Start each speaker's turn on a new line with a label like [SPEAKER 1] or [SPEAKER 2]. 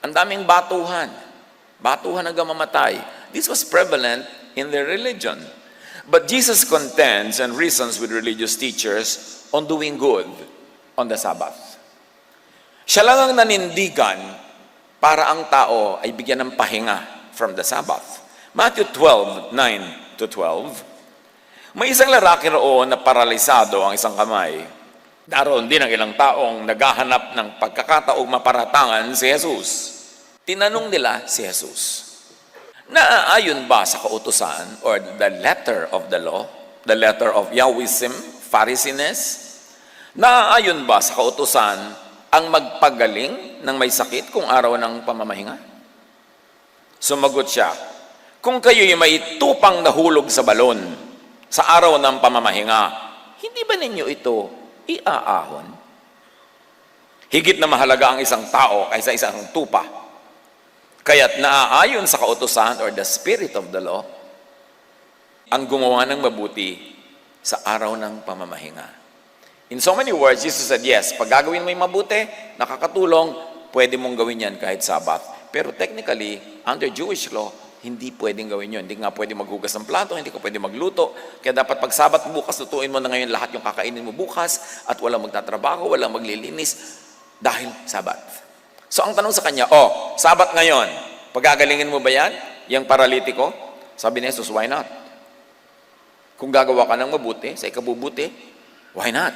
[SPEAKER 1] Ang daming batuhan. Batuhan hanggang mamatay. This was prevalent in their religion. But Jesus contends and reasons with religious teachers on doing good on the Sabbath. Siya lang ang nanindigan para ang tao ay bigyan ng pahinga from the Sabbath. Matthew 12:9-12. May isang lalaki roon na paralisado ang isang kamay. Daroon din ang ilang taong naghahanap ng pagkakataong maparatangan si Jesus. Tinanong nila si Jesus, naaayon ba sa kautusan or the letter of the law, the letter of Yahwism, Pharisees? Naaayon ba sa kautusan ang magpagaling ng may sakit kung araw ng pamamahinga? Sumagot siya, kung kayo'y may tupang nahulog sa balon sa araw ng pamamahinga, hindi ba ninyo ito iaahon? Higit na mahalaga ang isang tao kaysa isang tupa. Kaya't naaayon sa kautusan or the spirit of the law, ang gumawa ng mabuti sa araw ng pamamahinga. In so many words, Jesus said, yes, pag gagawin mo yung mabuti, nakakatulong, pwede mong gawin yan kahit Sabbath. Pero technically, under Jewish law, hindi pwedeng gawin yun. Hindi nga pwede maghugas ng plato, hindi ka pwede magluto. Kaya dapat pag Sabbath bukas, lutuin mo na ngayon lahat yung kakainin mo bukas at walang magtatrabaho, walang maglilinis dahil Sabbath. So ang tanong sa kanya, Sabbath ngayon, pagagalingin mo ba yan? Yung paralitiko? Sabi ni Jesus, why not? Kung gagawa ka ng mabuti, sa ikabubuti, why not?